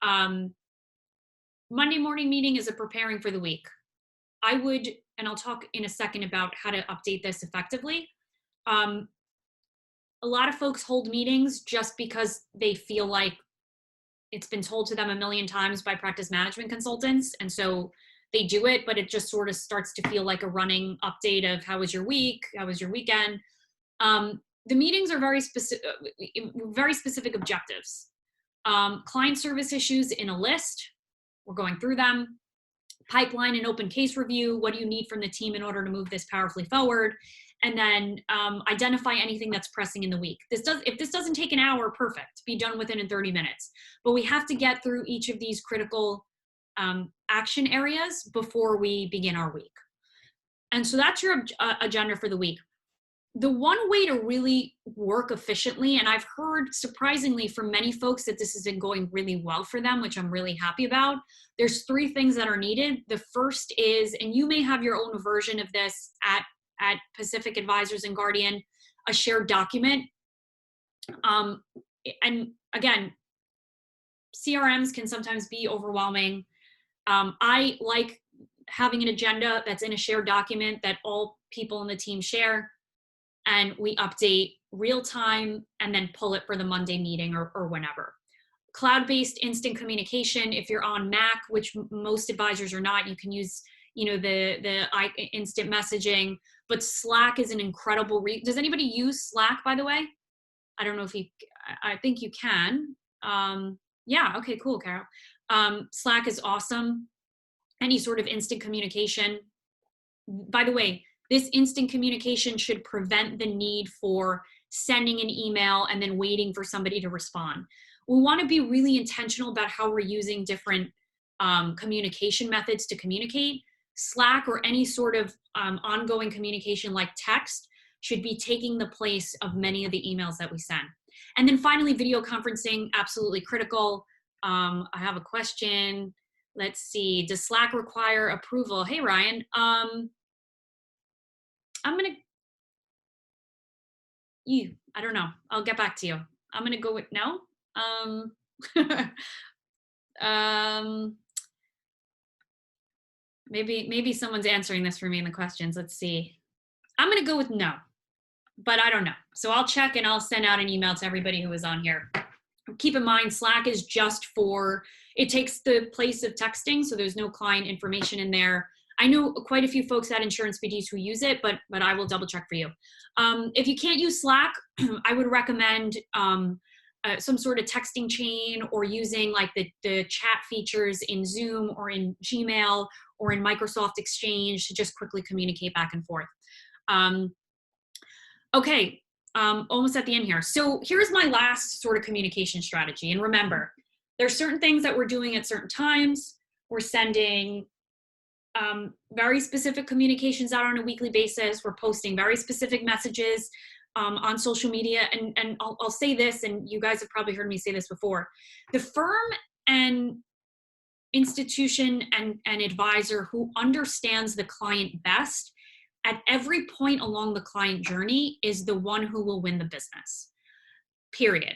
Monday morning meeting is a preparing for the week. I would, and I'll talk in a second about how to update this effectively. A lot of folks hold meetings just because they feel like it's been told to them a million times by practice management consultants. And so they do it, but it just sort of starts to feel like a running update of how was your week, how was your weekend. The meetings are very specific objectives. Client service issues in a list, we're going through them. Pipeline and open case review, what do you need from the team in order to move this powerfully forward? And then identify anything that's pressing in the week. If this doesn't take an hour, perfect, be done with it in 30 minutes. But we have to get through each of these critical action areas before we begin our week. And so that's your agenda for the week. The one way to really work efficiently, and I've heard surprisingly from many folks that this has been going really well for them, which I'm really happy about. There's 3 things that are needed. The first is, and you may have your own version of this at Pacific Advisors and Guardian, a shared document. And again, CRMs can sometimes be overwhelming. I like having an agenda that's in a shared document that all people in the team share, and we update real time and then pull it for the Monday meeting or whenever. Cloud-based instant communication, if you're on Mac, which most advisors are not, you can use the instant messaging, but Slack is an incredible does anybody use Slack, by the way? I don't know if I think you can. Yeah, okay, cool, Carol. Slack is awesome. Any sort of instant communication. By the way, this instant communication should prevent the need for sending an email and then waiting for somebody to respond. We want to be really intentional about how we're using different communication methods to communicate. Slack or any sort of ongoing communication like text should be taking the place of many of the emails that we send. And then finally, video conferencing, absolutely critical. I have a question. Let's see, does Slack require approval? Hey, Ryan. I don't know. I'll get back to you. I'm going to go with no. Maybe someone's answering this for me in the questions. Let's see. I'm going to go with no, but I don't know. So I'll check and I'll send out an email to everybody who is on here. Keep in mind, Slack is just it takes the place of texting. So there's no client information in there. I know quite a few folks at Insurance BDs who use it, but I will double check for you. If you can't use Slack, I would recommend some sort of texting chain or using like the chat features in Zoom or in Gmail or in Microsoft Exchange to just quickly communicate back and forth. Okay, almost at the end here. So here's my last sort of communication strategy. And remember, there's certain things that we're doing at certain times. We're sending very specific communications out on a weekly basis. We're posting very specific messages on social media. And I'll say this, and you guys have probably heard me say this before. The firm and institution and advisor who understands the client best at every point along the client journey is the one who will win the business, period.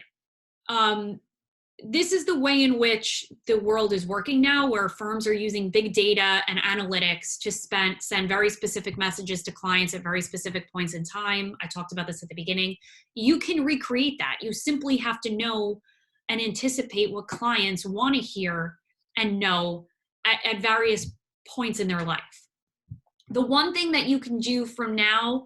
This is the way in which the world is working now, where firms are using big data and analytics to send very specific messages to clients at very specific points in time. I talked about this at the beginning. You can recreate that. You simply have to know and anticipate what clients want to hear and know at various points in their life. The one thing that you can do from now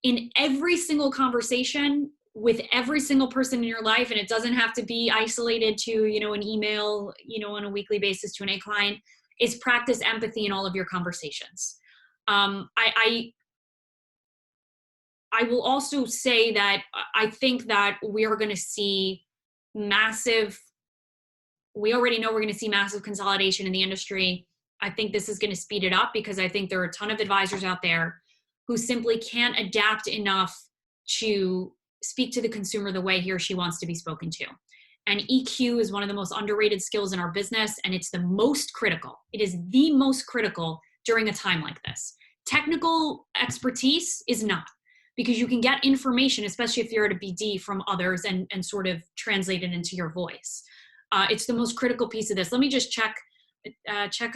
in every single conversation with every single person in your life, and it doesn't have to be isolated to, an email, on a weekly basis to an A client, is practice empathy in all of your conversations. I will also say that I think that we are going to see we already know we're going to see massive consolidation in the industry. I think this is going to speed it up because I think there are a ton of advisors out there who simply can't adapt enough to speak to the consumer the way he or she wants to be spoken to. And EQ is one of the most underrated skills in our business, and it's the most critical. It is the most critical during a time like this. Technical expertise is not, because you can get information, especially if you're at a BD, from others and sort of translate it into your voice. It's the most critical piece of this. Let me just check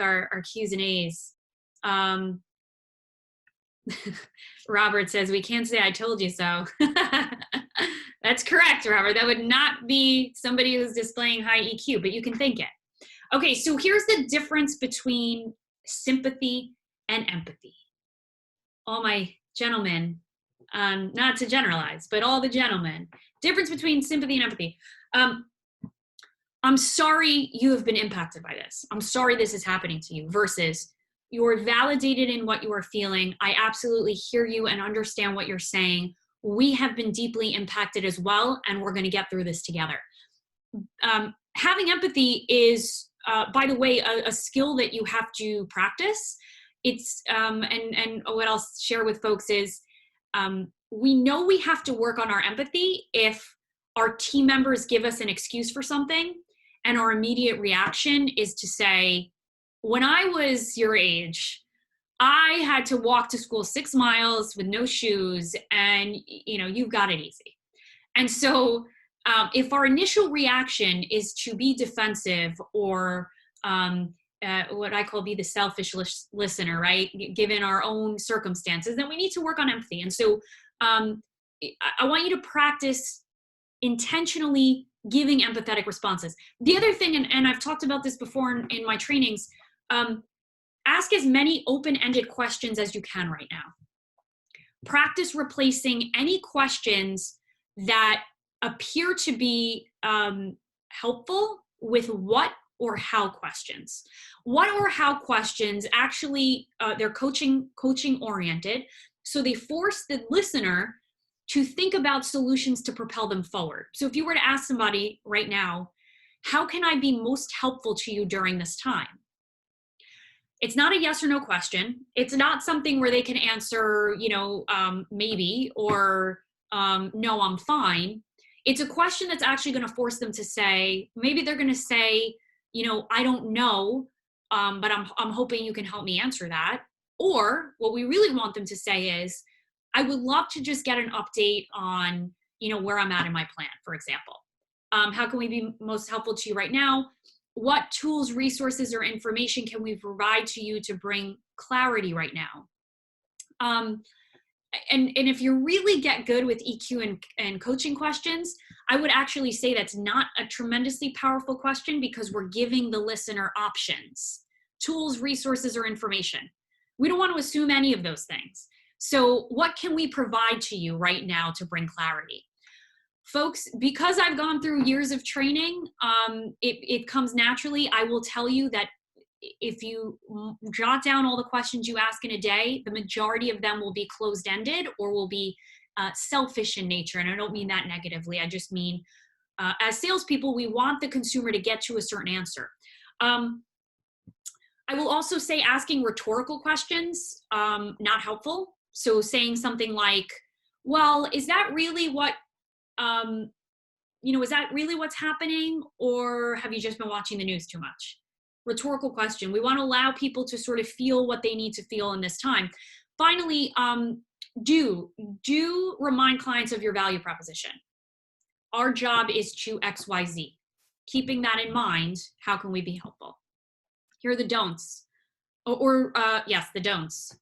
our Q's and A's. Robert says, we can't say I told you so. That's correct, Robert. That would not be somebody who's displaying high EQ, but you can think it. Okay, so here's the difference between sympathy and empathy. All my gentlemen, not to generalize, but all the gentlemen, difference between sympathy and empathy. I'm sorry you have been impacted by this. I'm sorry this is happening to you, versus you're validated in what you are feeling. I absolutely hear you and understand what you're saying. We have been deeply impacted as well, and we're going to get through this together. Having empathy is, by the way, a skill that you have to practice. It's, and what I'll share with folks is, we know we have to work on our empathy if our team members give us an excuse for something, and our immediate reaction is to say, when I was your age, I had to walk to school 6 miles with no shoes, and you've got it easy. And so if our initial reaction is to be defensive or what I call be the selfish listener, right? Given our own circumstances, then we need to work on empathy. And so I want you to practice intentionally giving empathetic responses. The other thing, and I've talked about this before in my trainings, ask as many open-ended questions as you can right now. Practice replacing any questions that appear to be helpful with what or how questions. What or how questions actually, they're coaching oriented. So they force the listener to think about solutions to propel them forward. So if you were to ask somebody right now, how can I be most helpful to you during this time? It's not a yes or no question. It's not something where they can answer, maybe, or no, I'm fine. It's a question that's actually going to force them to say, maybe they're going to say, I don't know, but I'm hoping you can help me answer that. Or what we really want them to say is, I would love to just get an update on, where I'm at in my plan, for example. How can we be most helpful to you right now? What tools, resources, or information can we provide to you to bring clarity right now? And if you really get good with EQ and coaching questions, I would actually say that's not a tremendously powerful question, because we're giving the listener options, tools, resources, or information. We don't want to assume any of those things. So what can we provide to you right now to bring clarity? Folks, because I've gone through years of training, it comes naturally. I will tell you that if you jot down all the questions you ask in a day, the majority of them will be closed-ended or will be selfish in nature. And I don't mean that negatively. I just mean, as salespeople, we want the consumer to get to a certain answer. I will also say asking rhetorical questions, not helpful. So saying something like, well, is that really what, is that really what's happening? Or have you just been watching the news too much? Rhetorical question. We want to allow people to sort of feel what they need to feel in this time. Finally, do remind clients of your value proposition. Our job is to XYZ. Keeping that in mind, how can we be helpful? Here are the don'ts. Yes, the don'ts.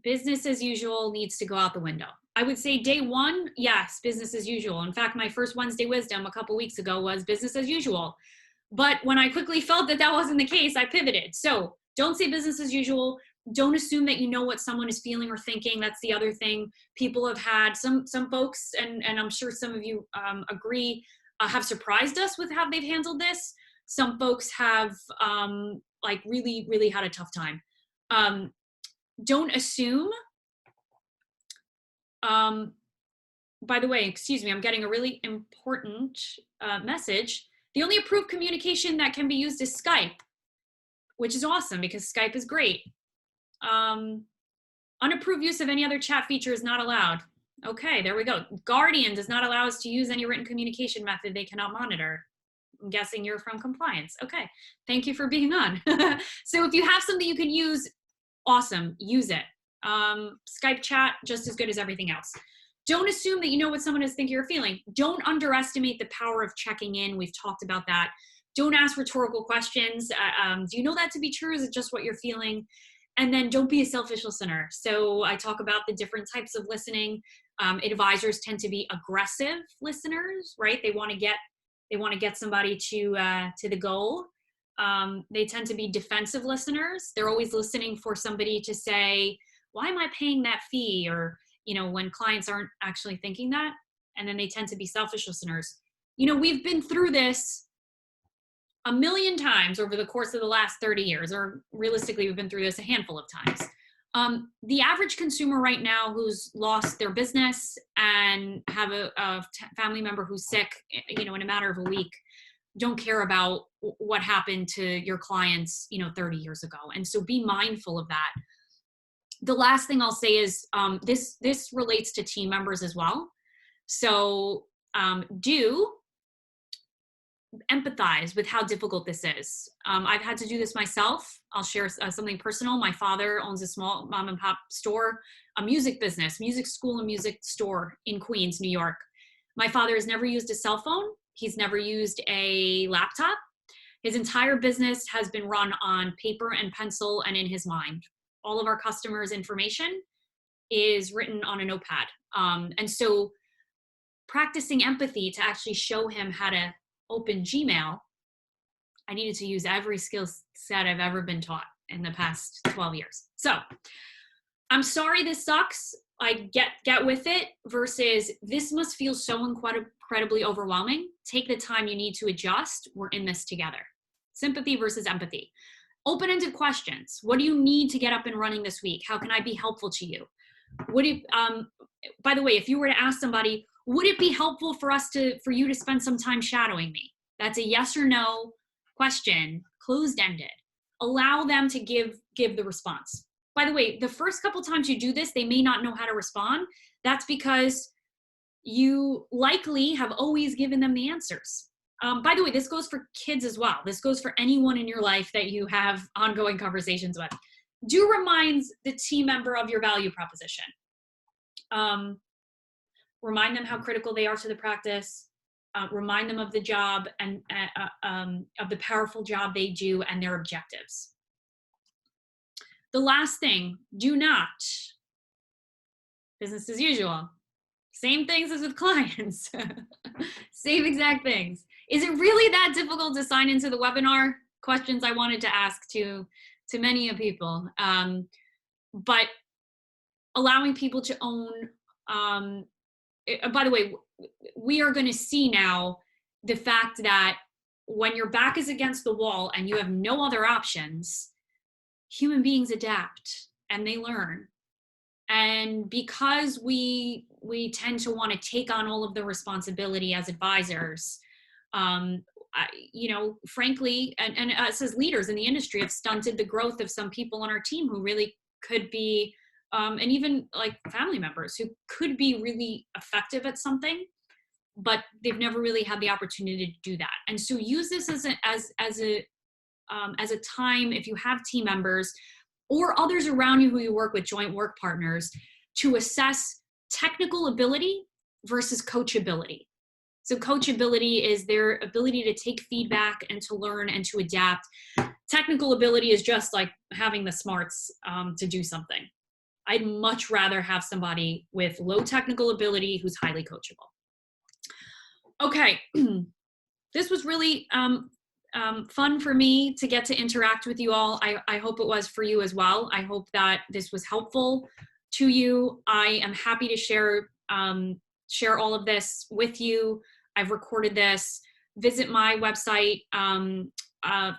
Business as usual needs to go out the window. I would say day one, yes, business as usual. In fact, my first Wednesday wisdom a couple weeks ago was business as usual. But when I quickly felt that wasn't the case, I pivoted. So don't say business as usual. Don't assume that you know what someone is feeling or thinking. That's the other thing. People have had, some folks, and I'm sure some of you agree, have surprised us with how they've handled this. Some folks have really, really had a tough time. Don't assume. By the way, excuse me, I'm getting a really important message. The only approved communication that can be used is Skype, which is awesome because Skype is great. Unapproved use of any other chat feature is not allowed. Okay, there we go. Guardian does not allow us to use any written communication method they cannot monitor. I'm guessing you're from compliance. Okay, thank you for being on. So if you have something you can use, awesome, use it. Skype chat, just as good as everything else. Don't assume that you know what someone is thinking or feeling. Don't underestimate the power of checking in. We've talked about that. Don't ask rhetorical questions. Do you know that to be true? Is it just what you're feeling? And then don't be a selfish listener. So I talk about the different types of listening. Advisors tend to be aggressive listeners, right? They want to get somebody to the goal. They tend to be defensive listeners. They're always listening for somebody to say, why am I paying that fee? Or, when clients aren't actually thinking that. And then they tend to be selfish listeners. We've been through this a million times over the course of the last 30 years, or realistically, we've been through this a handful of times. The average consumer right now who's lost their business and have a family member who's sick, in a matter of a week, don't care about what happened to your clients, 30 years ago. And so be mindful of that. The last thing I'll say is this relates to team members as well. So do empathize with how difficult this is. I've had to do this myself. I'll share something personal. My father owns a small mom and pop store, a music business, music school and music store in Queens, New York. My father has never used a cell phone. He's never used a laptop. His entire business has been run on paper and pencil and in his mind. All of our customers' information is written on a notepad. And so practicing empathy to actually show him how to open Gmail, I needed to use every skill set I've ever been taught in the past 12 years. So I'm sorry this sucks. I get with it, versus this must feel so incredibly overwhelming. Take the time you need to adjust. We're in this together. Sympathy versus empathy. Open-ended questions. What do you need to get up and running this week? How can I be helpful to you? By the way, if you were to ask somebody, would it be helpful for you to spend some time shadowing me? That's a yes or no question, closed-ended. Allow them to give the response. By the way, the first couple times you do this, they may not know how to respond. That's because you likely have always given them the answers. By the way, this goes for kids as well. This goes for anyone in your life that you have ongoing conversations with. Do remind the team member of your value proposition. Remind them how critical they are to the practice. Remind them of the job and of the powerful job they do and their objectives. The last thing, do not, business as usual. Same things as with clients. Same exact things. Is it really that difficult to sign into the webinar? Questions I wanted to ask to many of people. But allowing people to own, by the way, we are going to see now the fact that when your back is against the wall and you have no other options, human beings adapt and they learn. And because we tend to want to take on all of the responsibility as advisors, frankly, and us as leaders in the industry have stunted the growth of some people on our team who really could be, and even like family members who could be really effective at something, but they've never really had the opportunity to do that. And so use this as a time, if you have team members or others around you who you work with, joint work partners, to assess technical ability versus coachability. So coachability is their ability to take feedback and to learn and to adapt. Technical ability is just like having the smarts to do something. I'd much rather have somebody with low technical ability who's highly coachable. Okay, this was really fun for me to get to interact with you all. I hope it was for you as well. I hope that this was helpful to you. I am happy to share all of this with you. I've recorded this. Visit my website.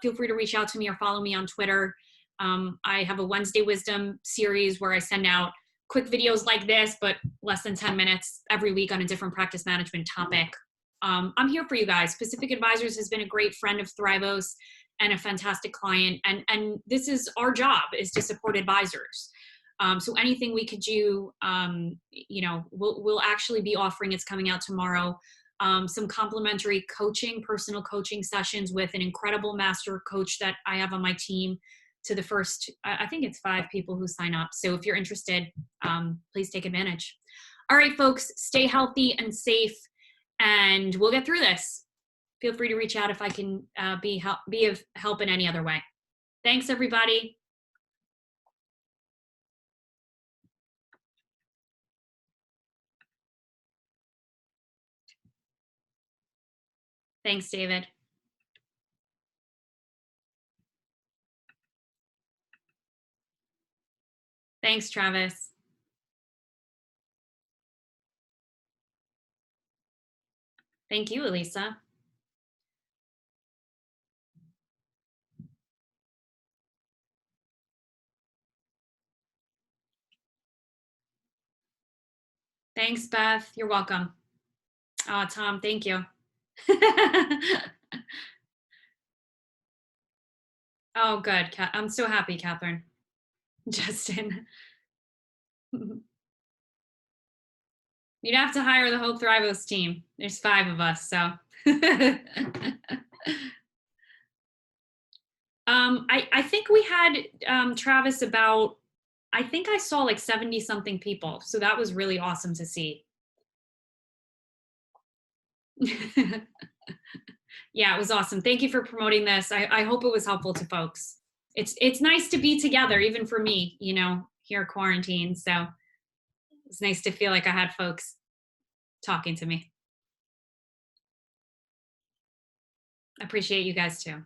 Feel free to reach out to me or follow me on Twitter. I have a Wednesday Wisdom series where I send out quick videos like this, but less than 10 minutes every week on a different practice management topic. I'm here for you guys. Pacific Advisors has been a great friend of Thrivos and a fantastic client. And this is our job, is to support advisors. So anything we could do, we'll actually be offering, it's coming out tomorrow, some complimentary coaching, personal coaching sessions with an incredible master coach that I have on my team, to the first, I think it's 5 people who sign up. So if you're interested, please take advantage. All right, folks, stay healthy and safe, and we'll get through this. Feel free to reach out if I can be of help in any other way. Thanks, everybody. Thanks, David. Thanks, Travis. Thank you, Elisa. Thanks, Beth. You're welcome. Oh, Tom, thank you. Oh, good. I'm so happy, Catherine. Justin. You'd have to hire the whole Thrivos team. There's 5 of us, so. I think we had Travis about. I think I saw like 70 something people, so that was really awesome to see. Yeah, it was awesome. Thank you for promoting this. I hope it was helpful to folks. It's nice to be together, even for me, here quarantined. So it's nice to feel like I had folks talking to me. I appreciate you guys too.